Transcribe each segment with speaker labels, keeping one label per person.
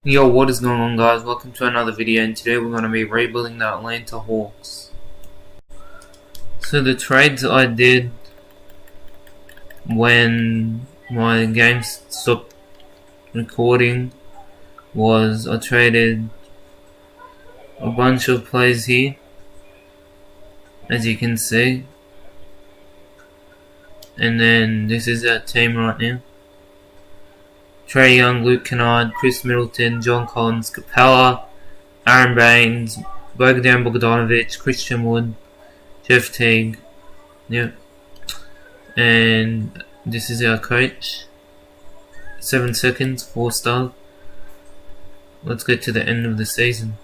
Speaker 1: Yo, what is going on, guys? Welcome to another video, and today we're going to be rebuilding the Atlanta Hawks. So the trades I did when my game stopped recording was I traded a bunch of players here, as you can see, and then this is our team right now. Trae Young, Luke Kennard, Chris Middleton, John Collins, Capela, Aaron Baines, Bogdan Bogdanovic, Christian Wood, Jeff Teague, yep, and this is our coach. 7 seconds, 4 stars. Let's go to the end of the season.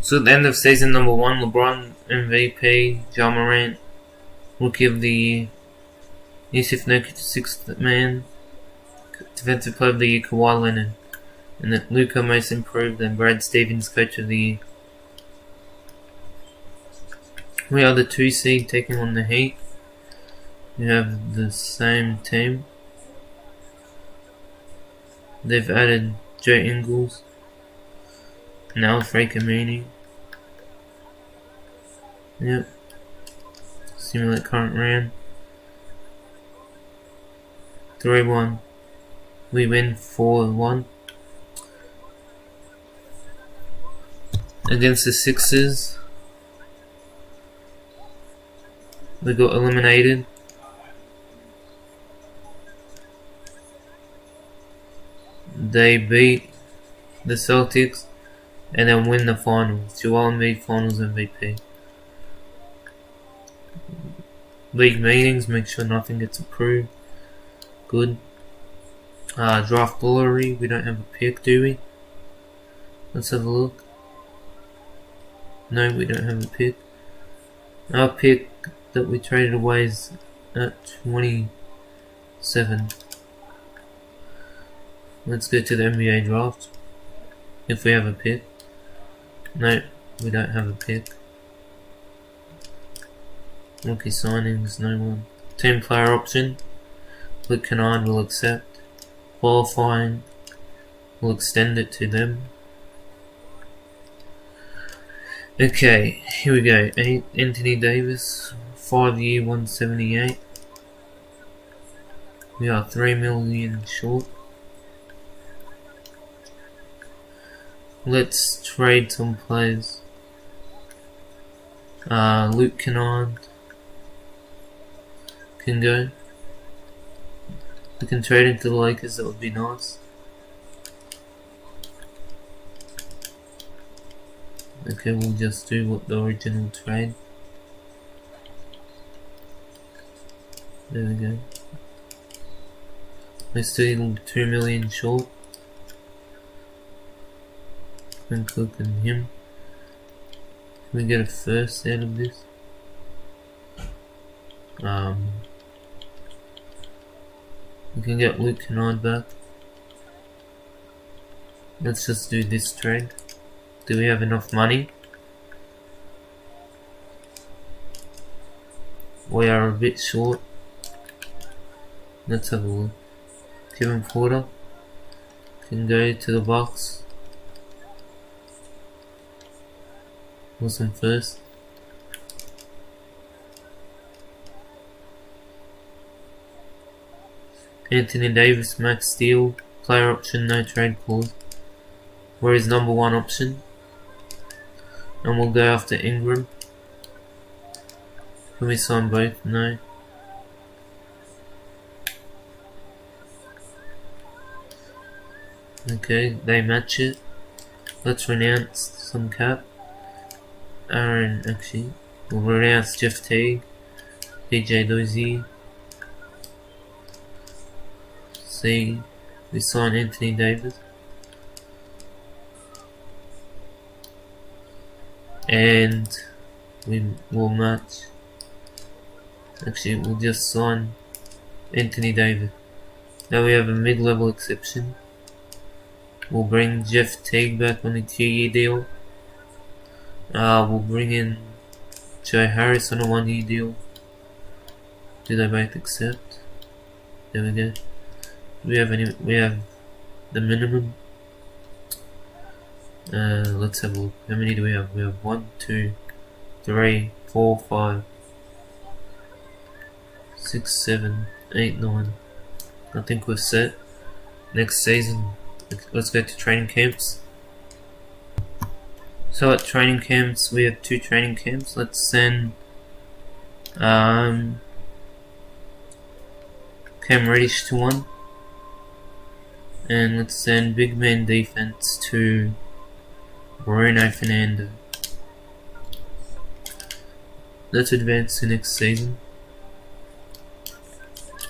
Speaker 1: So at the end of season number 1, LeBron MVP, Ja Morant, Rookie of the Year, Yusuf Nurkic 6th man, Defensive Player of the Year, Kawhi Leonard, and then Luka Most Improved and Brad Stevens Coach of the Year. We are the 2 seed taking on the Heat. We have the same team. They've added Joe Ingles, now Frank Amini. Yep. Simulate current round. 3-1. We win 4-1. Against the Sixers, we got eliminated. They beat the Celtics and then win the finals. Joel Embiid finals MVP. League meetings, make sure nothing gets approved. Good. Draft lottery, we don't have a pick, do we? Let's have a look. No, we don't have a pick. Our pick that we traded away is at 27. Let's go to the NBA draft. If we have a pick. No, we don't have a pick. Rookie signings, no one. Team player option. Luke Kennard will accept. Qualifying, we'll extend it to them. Okay, here we go. Anthony Davis, 5-year, 178. We are 3 million short. Let's trade some players. Luke Kennard can go. We can trade into the Lakers, that would be nice. Okay, we'll just do what the original trade. There we go. We're still 2 million short. Quinn Cook and him. Can we get a first out of this? We can get Luke Kennard back. Let's just do this trade. Do we have enough money? We are a bit short. Let's have a look. Kevin Porter can go to the Bucks. Listen first. Anthony Davis, max deal, player option, no trade clause. Where is number 1 option? And we'll go after Ingram. Can we sign both? No. Okay, they match it. Let's renounce some cap. We'll renounce Jeff Teague, DJ Dozier. See, we sign Anthony Davis. And we will match. Actually, we'll just sign Anthony Davis. Now we have a mid-level exception. We'll bring Jeff Teague back on a 2-year deal. We'll bring in Joe Harris on a 1-year deal. Do they both accept? There we go. We have the minimum. Let's have a look. How many do we have? We have 1, 2, 3, 4, 5, 6, 7, 8, 9. I think we're set. Next season, let's go to training camps. So at training camps, we have 2 training camps. Let's send Cam Reddish to 1. And let's send big man defense to Bruno Fernando. Let's advance to next season.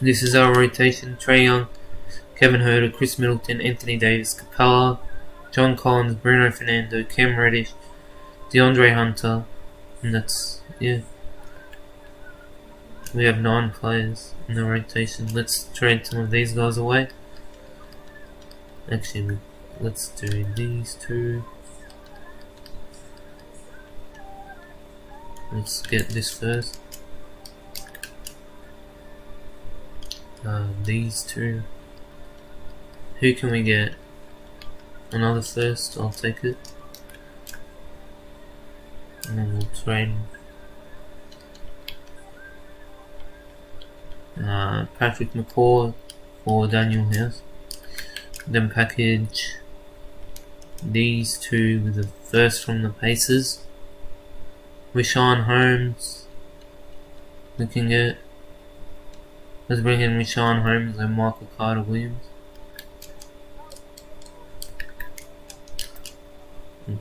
Speaker 1: This is our rotation: Trae Young, Kevin Huerter, Chris Middleton, Anthony Davis, Capela, John Collins, Bruno Fernando, Cam Reddish, DeAndre Hunter, and that's, yeah. We have 9 players in the rotation. Let's trade some of these guys away. Actually, let's do these 2. Let's get this first. These 2. Who can we get? Another first, I'll take it. And then we'll trade Patrick McCaw or Daniel House. Then package these 2 with the first from the Pacers. Richaun Holmes. Looking at. Let's bring in Richaun Holmes and Michael Carter Williams.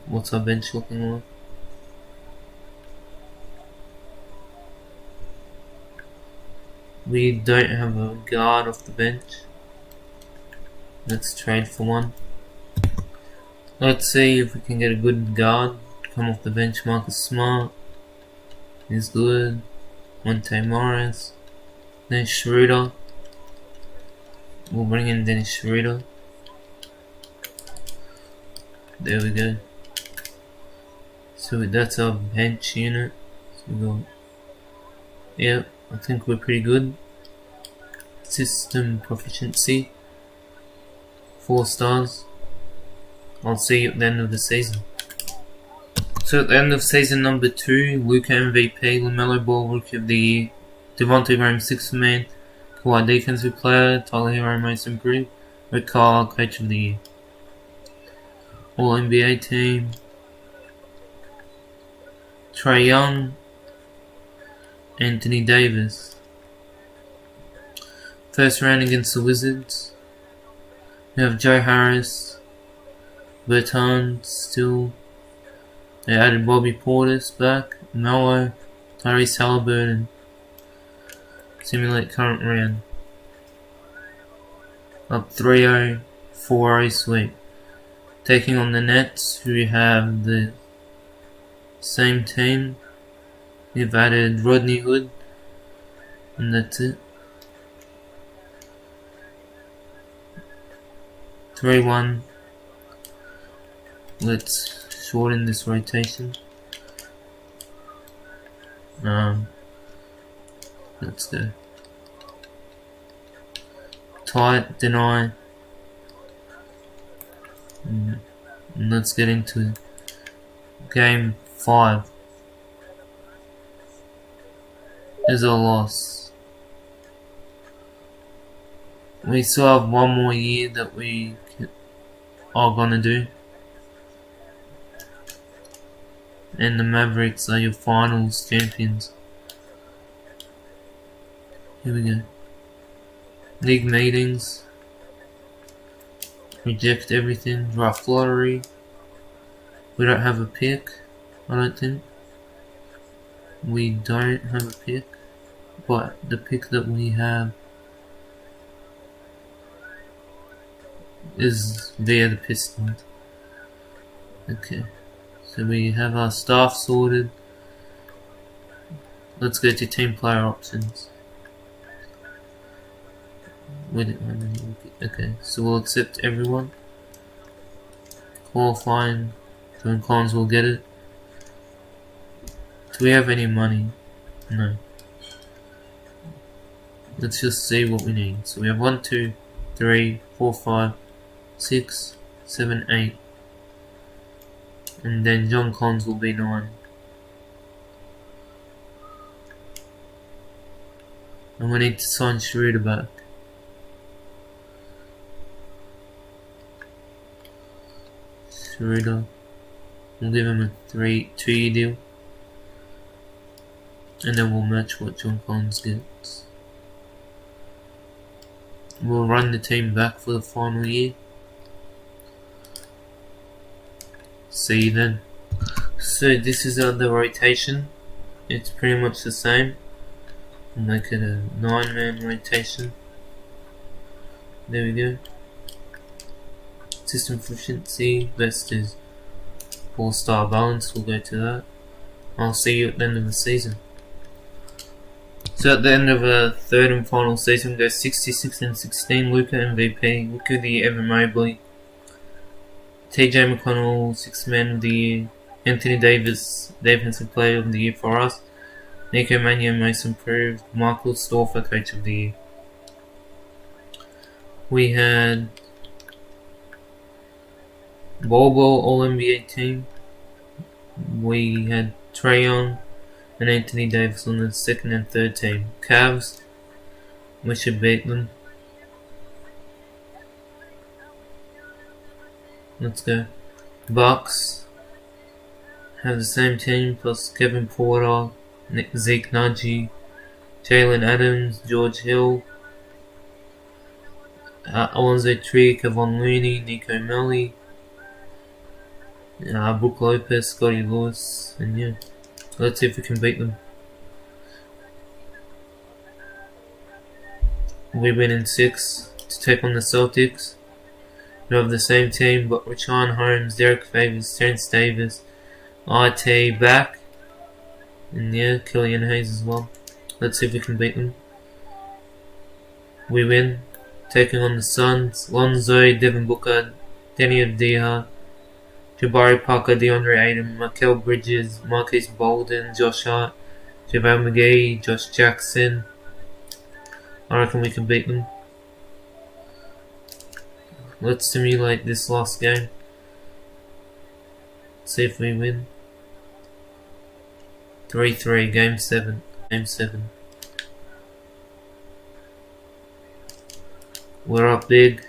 Speaker 1: What's our bench looking like? We don't have a guard off the bench. Let's trade for one. Let's see if we can get a good guard. Come off the bench. Marcus Smart is good. Monte Morris. Dennis Schroeder. We'll bring in Dennis Schroeder. There we go. So that's our bench unit. So we got, yeah, I think we're pretty good. System proficiency 4 stars. I'll see you at the end of the season. So at the end of season number 2, Luka MVP, LaMelo Ball Rookie of the Year, Devontae Graham 6th Man, Kawhi Defensive Player, Tyler Hero Most Improved, Rick Carl Coach of the Year. All NBA team: Trae Young, Anthony Davis. First round against the Wizards, we have Joe Harris, Bertans still. They added Bobby Portis back, Melo, Tyrese Halliburton. Simulate current round. Up 3-0, 4-0 sweep. Taking on the Nets, who have the same team. We've added Rodney Hood, and that's it. 3-1. Let's shorten this rotation. Let's go. Tight, deny. And let's get into game 5. Is a loss. We still have one more year that we are gonna do, and the Mavericks are your finals champions. Here we go. League meetings. Reject everything. Draft lottery. We don't have a pick, I don't think. We don't have a pick, but the pick that we have is via the Pistons. Okay, so we have our staff sorted. Let's go to team player options. Okay, so we'll accept everyone. Qualifying, John Collins will get it. Do we have any money? No. Let's just see what we need. So we have 1, 2, 3, 4, 5, 6, 7, 8. And then John Collins will be 9. And we need to sign Schroeder back. Schroeder. We'll give him a 2-year deal. And then we'll match what John Collins gets. We'll run the team back for the final year. See you then. So this is the rotation. It's pretty much the same. We'll make it a 9-man rotation. There we go. System efficiency, best is 4-star balance, we'll go to that. I'll see you at the end of the season. So at the end of a third and final season, goes 66-16, Luka MVP, Luka the Evan Mobley, TJ McConnell, 6th man of the year, Anthony Davis, defensive player of the year for us, Nico Mannion, most improved, Michael Storfer, coach of the year. We had Bol All-NBA team. We had Trae Young and Anthony Davis on the 2nd and 3rd team. Cavs, we should beat them. Let's go. Bucks have the same team plus Kevin Porter, Zeke Nagy, Jalen Adams, George Hill, Alonzo Trier, Kevon Looney, Nico Melli, Brook Lopez, Scotty Lewis, and yeah, let's see if we can beat them. We win in 6 to take on the Celtics. We have the same team, but Rashawn Holmes, Derek Favors, Terrence Davis, RT back, and yeah, Killian Hayes as well. Let's see if we can beat them. We win, taking on the Suns, Lonzo, Devin Booker, Danny Avdija, Jabari Parker, DeAndre Ayton, Mikal Bridges, Marcus Bolden, Josh Hart, JaVale McGee, Josh Jackson. I reckon we can beat them. Let's simulate this last game. See if we win. 3-3, Game 7. Game 7. We're up big.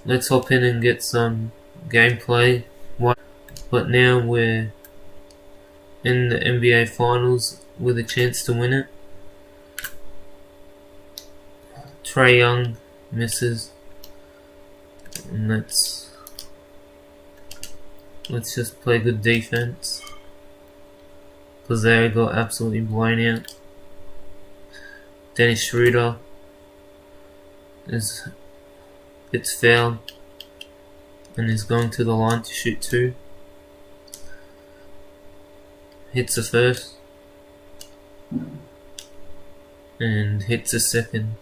Speaker 1: Let's hop in and get some gameplay. But now we're in the NBA Finals with a chance to win it. Trae Young misses, and let's just play good defense because they got absolutely blown out. Dennis Schroeder gets fouled and is going to the line to shoot 2. Hits the first and hits the second.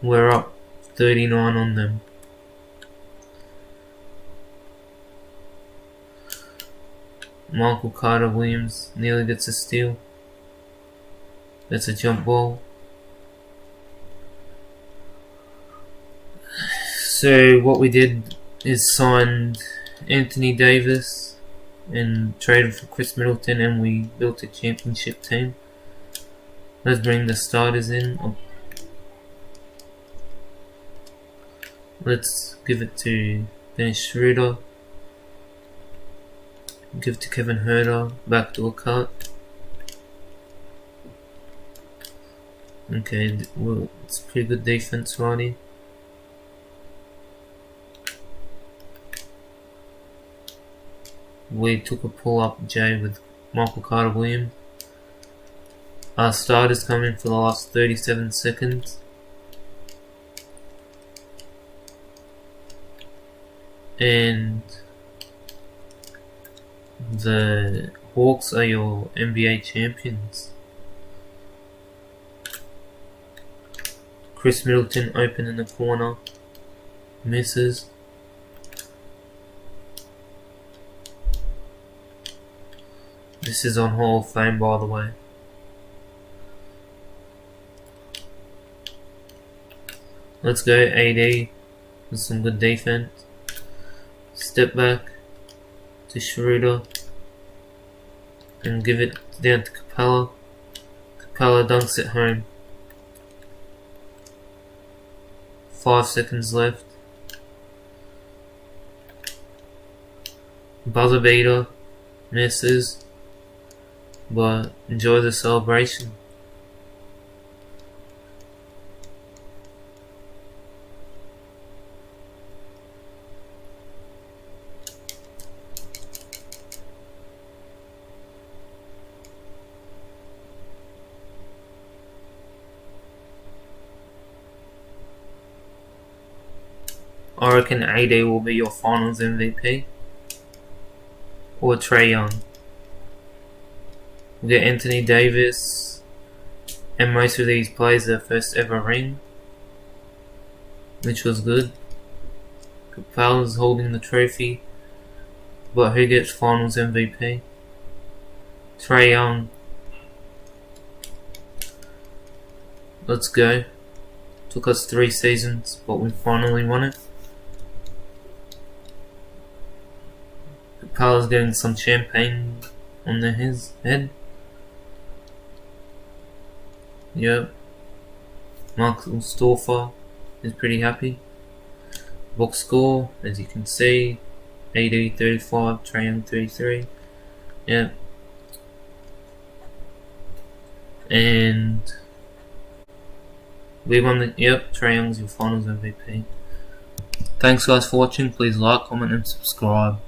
Speaker 1: We're up 39 on them. Michael Carter Williams nearly gets a steal. That's a jump ball. So what we did is signed Anthony Davis and traded for Chris Middleton, and we built a championship team. Let's bring the starters in. Let's give it to Dennis Schroeder. Give it to Kevin Huerter. Backdoor cut. Okay, well, it's pretty good defense, Ronnie. We took a pull-up J with Michael Carter Williams. Our starters come in for the last 37 seconds. And the Hawks are your NBA champions. Chris Middleton open in the corner. Misses. This is on Hall of Fame, by the way. Let's go AD with some good defense. Step back to Schroeder and give it down to Capela. Capela dunks it home. 5 seconds left. Buzzer beater misses, but enjoy the celebration. I reckon AD will be your finals MVP. Or Trae Young. We'll get Anthony Davis and most of these players their first ever ring, which was good. Capela's holding the trophy, but who gets finals MVP? Trae Young. Let's go. Took us 3 seasons, but we finally won it. Capela's getting some champagne on his head. Yep. Michael Storfer is pretty happy. Box score, as you can see, AD 35, Trae Young 33. Yep. And we won the, yep, Trae Young's your finals MVP. Thanks guys for watching. Please like, comment and subscribe.